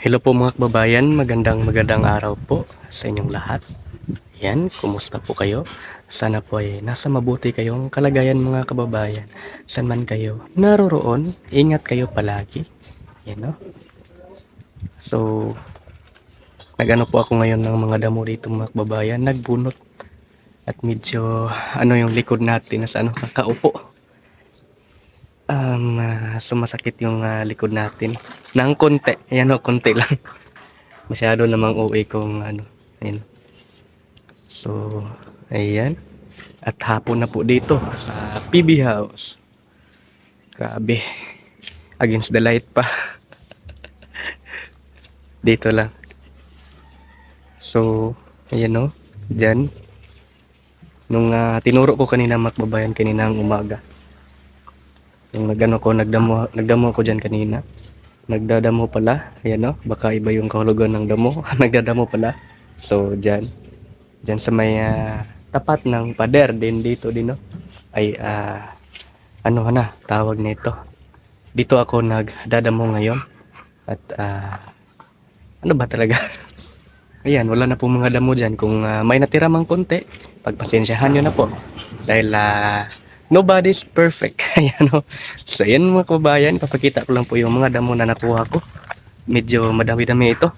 Hello po mga kababayan, magandang araw po sa inyong lahat. Yan, kumusta po kayo? Sana po ay nasa mabuti kayong kalagayan mga kababayan. Saan man kayo naroroon, ingat kayo palagi. Yan no? So, nagano po ako ngayon ng mga damo dito mga kababayan, nagbunot. At medyo yung likod natin nasa kakaupo. Sumasakit yung likod natin ng konti. Ayan o, konti lang. Masyado namang OA kung ayan. So, ayan. At hapon na po dito sa PB House. Grabe. Against the light pa. Dito lang. So, ayan o. Dyan. Nung tinuro ko kanina makbabayan kaninang umaga. Yung nagdamo ako dyan kanina. Nagdadamo pala. Ayan o. Baka iba yung kahulugan ng damo. Nagdadamo pala. So, dyan. Dyan sa may tapat ng pader din dito din no. Ay tawag nito. Dito ako nagdadamo ngayon. At ano ba talaga? Ayan, wala na pong mga damo dyan. Kung may natira mang konti, pagpasensyahan nyo na po. Dahil nobody's perfect. Ayan o. So ayan mga kababayan, papakita ko lang po yung mga damo na nakuha ko. Medyo madami-dami ito.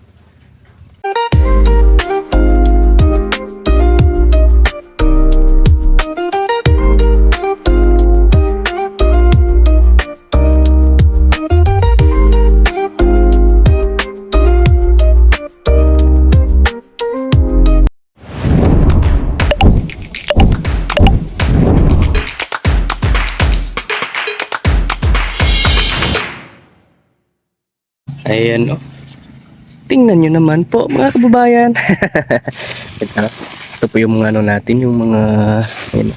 Ayan o. Tingnan nyo naman po mga kababayan. Ito po yung mga natin, yung mga ayan,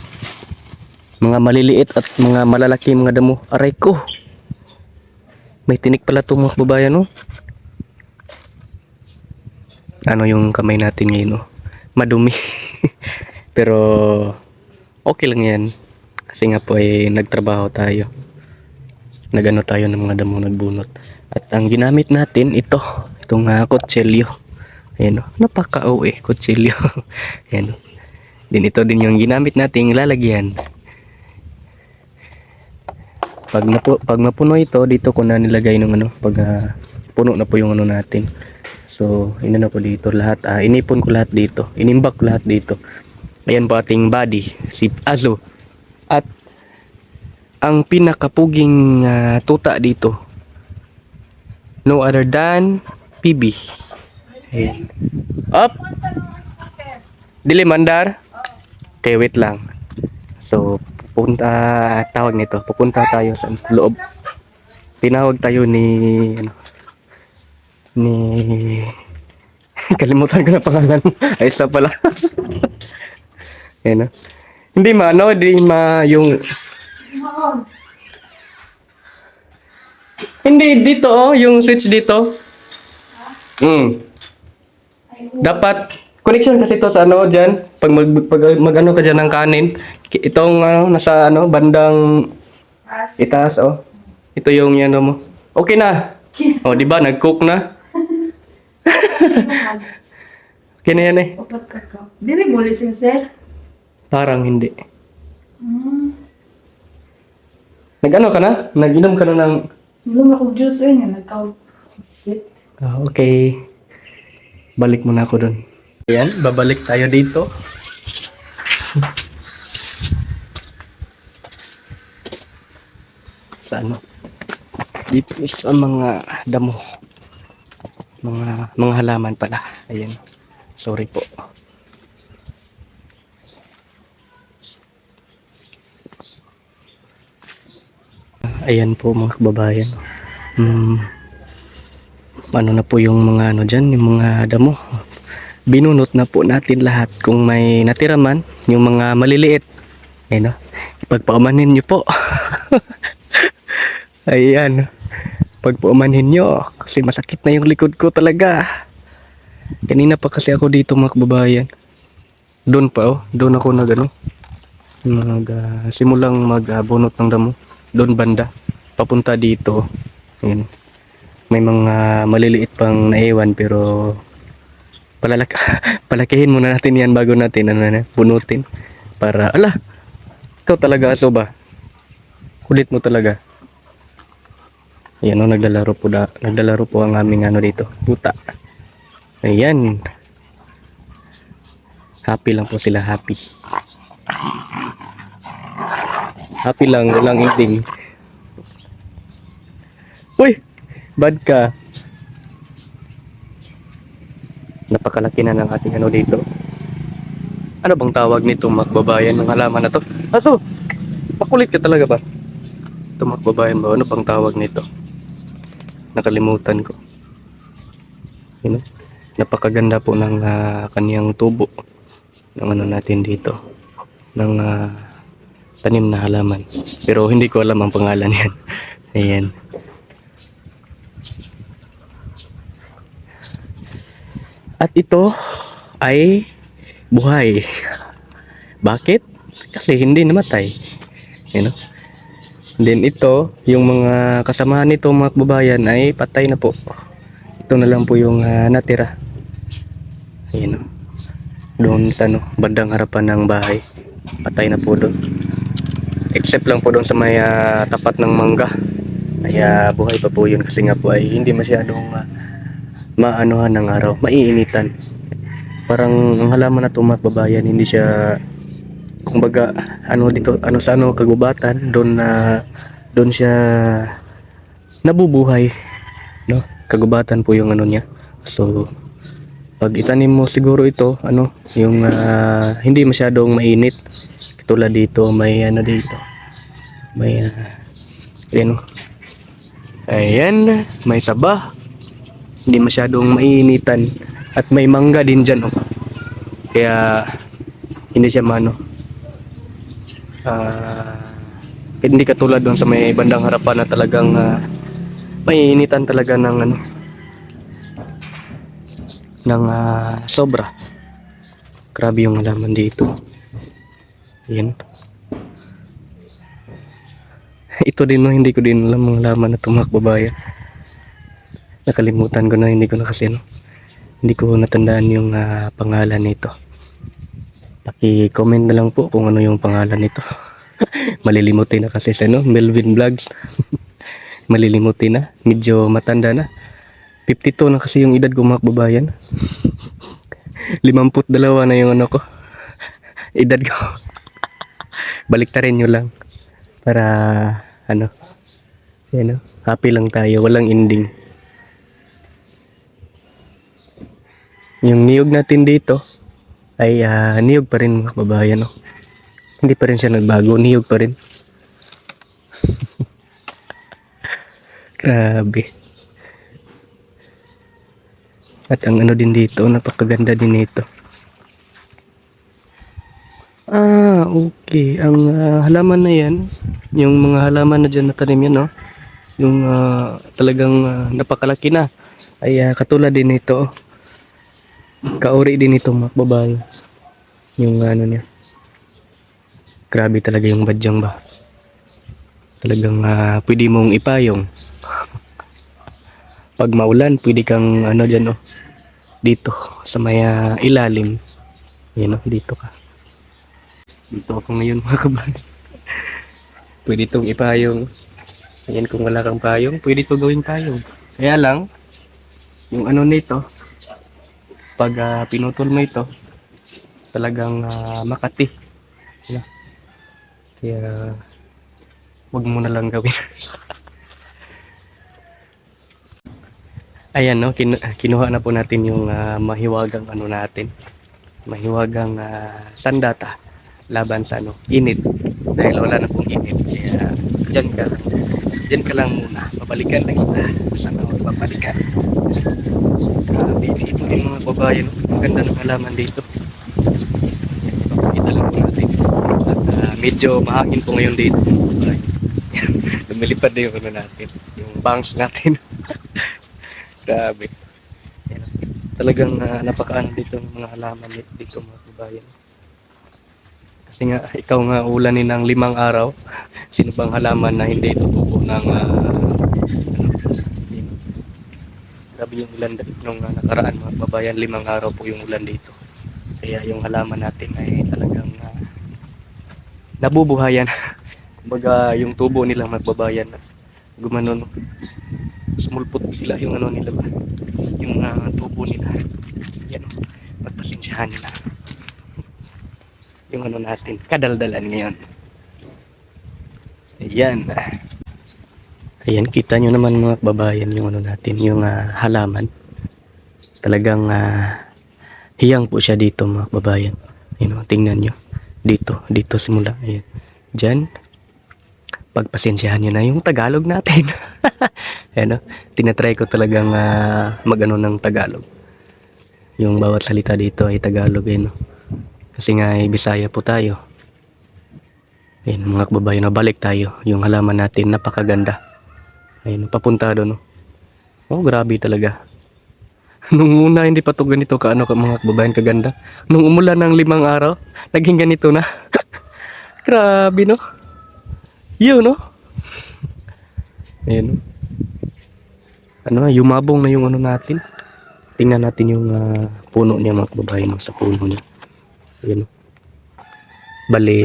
mga maliliit at mga malalaki mga damo. Aray ko. May tinik pala ito mga kababayan no. Yung kamay natin ngayon no. Madumi. Pero okay lang yan. Kasi nga po ay nagtrabaho tayo. Nagano tayo ng mga damo nagbunot. At ang ginamit natin itong kutsilyo. Ayan o, napaka-OA kutsilyo. Ayan o. Din ito din yung ginamit nating lalagyan. Pag mapuno ito, dito ko na nilagay ng pag puno na po yung natin. So, inano ko dito lahat. Inipon ko lahat dito. Inimbak ko lahat dito. Ayan po ating body, si Azo. At ang pinakapuging tuta dito, no other than PB. Ayan. Up! Dili mandar? Okay, wait lang. So, pupunta tayo sa loob. Tinawag tayo ni kalimutan ko na pangalan. Ay, isa pala. Ayan. Hindi yung hindi dito yung switch dito. Dapat connection kasi to sa diyan pag magano ka diyan ng kanin. Itong nasa bandang itaas Ito yung yan mo. Okay na. Di ba nag-cook na? Okay na yan eh. Dili mo lising sir? Parang hindi. Nag-ano ka na? Nag-inom ka na ng Inom ako juice nga nagkaw. Okay. Balik muna ako dun. Ayan, babalik tayo dito. Sa dito sa mga damo. Mga halaman pala. Ayan. Sorry po. Ayan po mga kababayan. Ano na po yung mga dyan, yung mga damo. Binunot na po natin lahat. Kung may natira man, yung mga maliliit. Ayan ipagpaumanhin nyo po. Ayan. Pagpaumanhin nyo. Kasi masakit na yung likod ko talaga. Kanina pa kasi ako dito mga kababayan. Doon pa doon ako simulang magbunot ng damo. Doon banda. Papunta dito. Ayan. May mga maliliit pang naiwan pero palalak palakihin muna natin yan bago natin bunutin. Para, ala, ikaw talaga aso ba? Kulit mo talaga. Ayan o, naglalaro po ang aming ano dito, tuta. Ayan. Happy lang po sila, happy. Happy lang, walang ending. Uy! Bad ka. Napakalaki na ng ating ano dito. Ano bang tawag nito, makbabayan ng halaman na to? Aso! Makulit ka talaga ba? Ito makbabayan ba? Ano bang tawag nito? Nakalimutan ko. You know? Napakaganda po ng kaniyang tubo ng ano natin dito. Ng tanim na halaman. Pero hindi ko alam ang pangalan yan. Ayan. At ito ay buhay. Bakit? Kasi hindi namatay. You know? Then ito, yung mga kasamahan nito mga kababayan ay patay na po. Ito na lang po yung natira. Ayan o. Doon sa bandang harapan ng bahay. Patay na po doon. Except lang po doon sa may tapat ng mangga. Kaya buhay pa po yun kasi nga po ay hindi masyadong maanuhan ng araw. Maiinitan. Parang ang halaman na ito mga kababayan, hindi siya kumbaga sa kagubatan doon siya nabubuhay, no? Kagubatan po yung ano niya. So pag itanim mo siguro ito yung hindi masyadong mainit. Katulad dito may dito may ayan, may saba, hindi masyadong mainitan at may mangga din dyan kaya hindi siya hindi katulad doon sa may bandang harapan na talagang maiinitan talaga ng sobra. Grabe yung halaman dito. Yan. Ito din hindi ko din alam ang halaman na tumak babayan. Nakalimutan ko na, hindi ko na kasi hindi ko natandaan yung pangalan nito. Paki-comment na lang po kung ano yung pangalan nito. Malilimutin na kasi sa Melvin Vlogs. Malilimutin na, medyo matanda na. 52 na kasi yung edad ko mga kababayan. 52 na yung ko. Edad ko. Baliktarin nyo lang. Para happy lang tayo, walang ending. Yung niyog natin dito ay niyog pa rin mga kababayan. Hindi pa rin siya nagbago, niyog pa rin. Grabe. At ang din dito, napakaganda din nito. Okay. Ang halaman na yan, yung mga halaman na dyan natanim yan, yung talagang napakalaki na, ay katulad din nito. Kauri din ito mga babae. Yung niya. Grabe talaga yung badyang ba. Talagang pwede mong ipayong. Pag maulan, pwede kang dyan dito sa may ilalim. Yan dito ka. Dito ako ngayon mga kababayan. Pwede itong ipayong. Ayan, kung wala kang payong, pwede ito gawing payong. Kaya lang, yung nito, pag pinutol mo ito, talagang makati. Kaya wag mo na lang gawin. Ayan kinuha na po natin yung mahiwagang natin. Mahiwagang sandata laban sa init. Dahil wala na pong init. Kaya dyan ka lang muna. Babalikan na kita. Sana babalikan. Dito din mga babayan. Ang ganda ng halaman dito. Pakita lang po natin. At medyo mahangin po ngayon dito. Lumilipad na yung natin. Yung bangs natin. Grabe. Talagang napakaano dito ng mga halaman dito mga babayan. Kasi nga ikaw nga ulanin ng 5 araw. Sino bang halaman na hindi tutubo ng yung ulan nung nakaraan mga kababayan, 5 araw po yung ulan dito. Kaya yung halaman natin ay talagang nabubuhayan. Kumbaga yung tubo nila mga kababayan gumanon, sumulpot bigla yung ano nila ba, yung tubo nila. Yan, pagpasensyahan nila yung ano natin, kadaldalan ngayon. Ayan. Ayan, kita nyo naman mga kababayan yung ano natin, yung halaman. Talagang hiyang po siya dito mga kababayan. Tingnan nyo. Dito simula. Ayan. Diyan. Pagpasensyahan nyo na yung Tagalog natin. Ayan, tinatry ko talagang mag-ano ng Tagalog. Yung bawat salita dito ay Tagalog. Ayan, kasi nga ay Bisaya po tayo. Ayan mga kababayan, balik tayo. Yung halaman natin napakaganda. Ayun, papunta doon. Oh, grabe talaga. Nung una, hindi pa to ganito ka mga kababayan kaganda. Nung umulan ng 5 araw, naging ganito na. Grabe, no? Yun, no? Ayun, no? Yumabong na yung ano natin. Tingnan natin yung puno niya mga kababayan, sa puno niya. Ayun, no? Bali,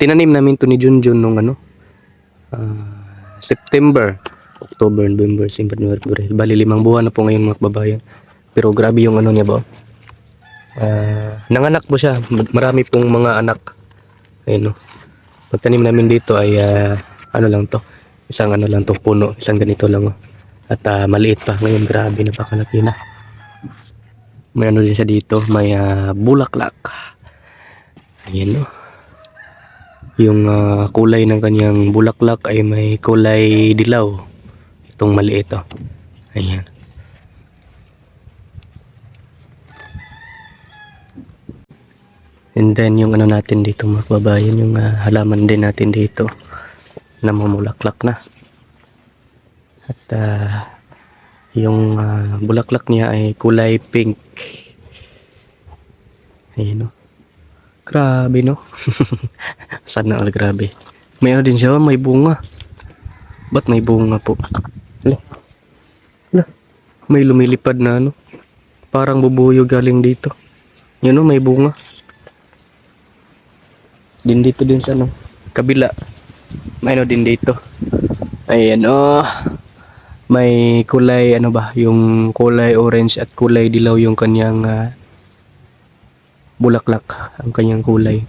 tinanim namin to ni Junjun nung September, October, November, December, January, February. Bali 5 buwan na po ngayon mga kababayan. Pero grabe yung ano niya ba. Nanganak po siya. Marami pong mga anak. Ayun, no. Pagtanim namin dito ay ano lang to. Isang ano lang to puno. Isang ganito lang. Oh. At maliit pa. Ngayon grabe napakalaki na. May ano din siya dito. May bulaklak. Ayun, no. Yung kulay ng kanyang bulaklak ay may kulay dilaw. Itong maliit, oh. Ayan. And then yung ano natin dito mga kababayan, yung halaman din natin dito na mamulaklak na. At yung bulaklak niya ay kulay pink. Ayan, no. Grabe, no. Sana all grabe. May ano din siya, may bunga. Ba't may bunga po? Hala. Hala. May lumilipad na ano. Parang bubuyo galing dito. Yun, no, may bunga. Din dito din sa ano, kabila. May ano din dito. Ayan, oh. May kulay ano ba, yung kulay orange at kulay dilaw yung kanyang bulaklak, ang kanyang kulay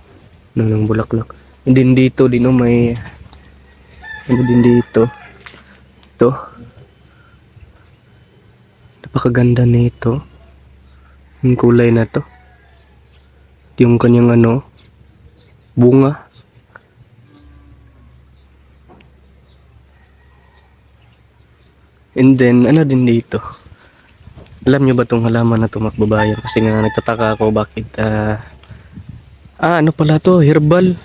ng bulaklak. And then dito din, oh, may ano din dito. Ito. Napakaganda nito. Yung kulay na to. Yung kanyang ano, bunga. And then ano din dito. Alam nyo ba itong halaman na ito mga kababayan? Kasi nga nagtataka ako bakit ano pala to, herbal.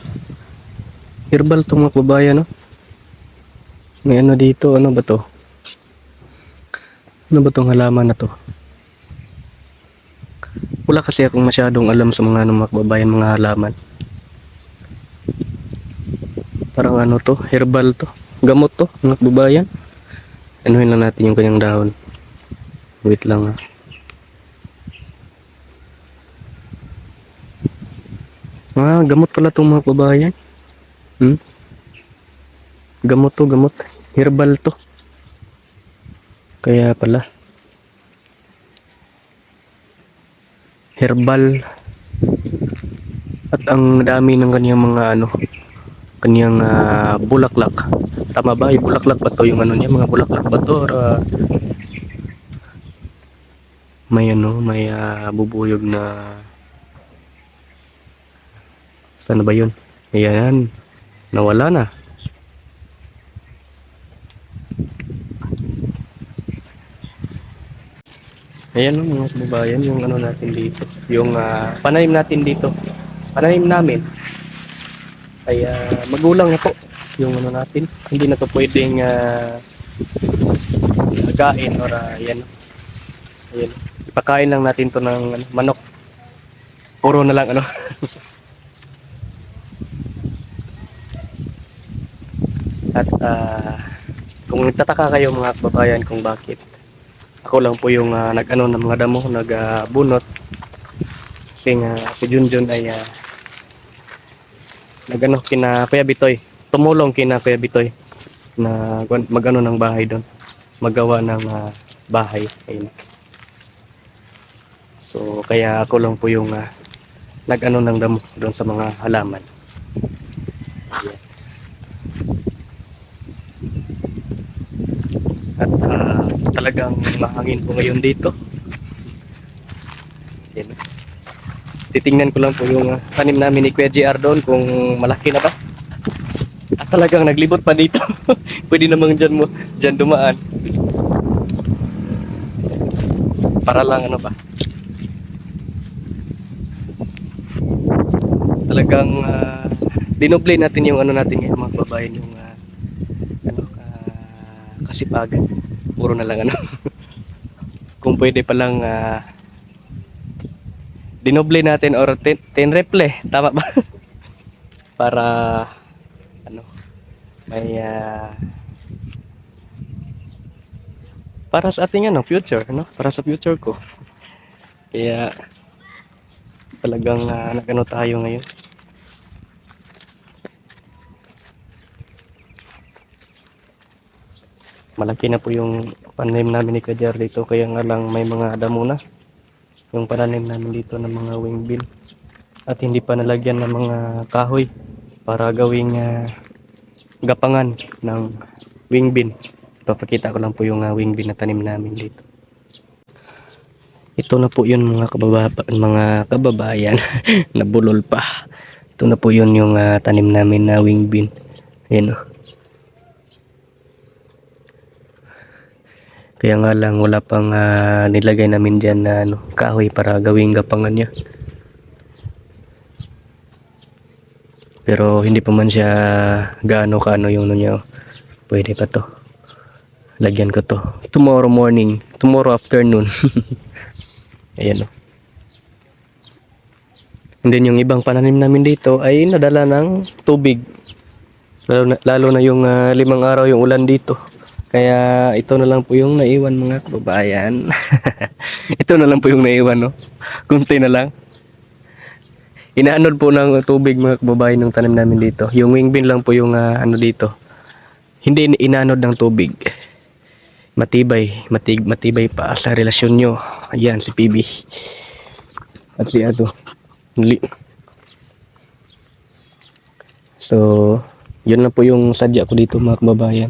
Herbal itong mga kababayan, no? May ano dito, ano ba to? Ano ba itong halaman na to? Wala kasi akong masyadong alam sa mga mga kababayan, mga halaman. Parang ano to, herbal to. Gamot to, mga kababayan. Anuhin lang natin yung kanyang dahon. Wait lang gamot pala itong mga kababayan. Gamot to, gamot. Herbal to. Kaya pala. Herbal. At ang dami ng kanyang mga ano, kanyang bulaklak. Tama ba? Yung bulaklak ba to? Yung ano niya, mga bulaklak ba to? Or, may ano, may bubuyog na. Saan ba yun? Ayan. Nawala na. Ayan, mga kababayan, yung ano natin dito. Yung pananim natin dito. Pananim namin. Ay magulang na po yung ano natin. Hindi na to pwedeng again or yan. Ayan. Ipakain lang natin to ng manok. Puro na lang ano. At kung nagtataka kayo mga kababayan kung bakit Ako lang po yung nag-ano ng mga damo, nagbunot. Kasi nga si Junjun ay nagano kina Kuya Bitoy. Tumulong kina Kuya Bitoy na magano ng bahay doon. Magawa ng bahay. Ayun. So kaya ako lang po yung nag-ano ng damo doon sa mga halaman. Ayan. At talagang mahangin po ngayon dito. Ayan. Titingnan ko lang po yung tanim namin ni Kuya JR doon kung malaki na ba. At talagang naglibot pa dito. Pwede namang dyan dumaan. Para lang ano ba. Talagang dinoble natin yung ano natin ngayon mga kababayan, yung ano, kasipagan. Puro na lang ano. Kung pwede pa lang dinoble natin or tenreple, tama ba? Para ano, may para sa ating ano, future, no? Para sa future ko. Kaya talagang nagano tayo ngayon. Malaki na po yung pananim namin ni Kajar dito, kaya nga lang may mga damo na yung pananim namin dito ng mga wing bean at hindi pa nalagyan ng mga kahoy para gawing gapangan ng wing bean. Papakita ko lang po yung wing bean na tanim namin dito. Ito na po yun mga kababayan nabulol pa. Ito na po yun yung tanim namin na wing bean. Ayan o. Kaya nga lang wala pang nilagay namin dyan na kahoy para gawing gapangan niya. Pero hindi pa man siya gaano kaano yung ano niya. Pwede pa to. Lagyan ko to. Tomorrow morning. Tomorrow afternoon. Ayan o. And then yung ibang pananim namin dito ay nadala ng tubig. Lalo na yung 5 araw yung ulan dito. Kaya ito na lang po yung naiwan mga kababayan. Ito na lang po yung naiwan, no? Kunti na lang. Inaanod po ng tubig mga kababayan ng tanim namin dito. Yung wing bean lang po yung ano dito. Hindi inaanod ng tubig. Matibay pa sa relasyon nyo. Ayan si PB. At si Ato. So, yun lang po yung sadya ko dito mga kababayan.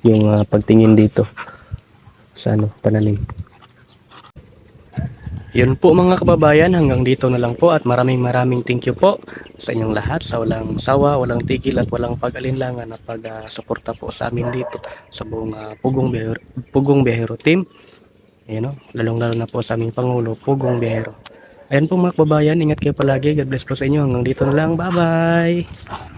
Yung pagtingin dito sa pananim. Yun po mga kababayan, hanggang dito na lang po at maraming thank you po sa inyong lahat sa walang sawa, walang tigil at walang pag-alinlangan na pag-suporta po sa amin dito sa buong Pugong Biyahero team. Ayan o, lalong-lalo na po sa aming Pangulo, Pugong Biyahero. Ayan po mga kababayan, ingat kayo palagi. God bless po sa inyo. Hanggang dito na lang. Bye-bye!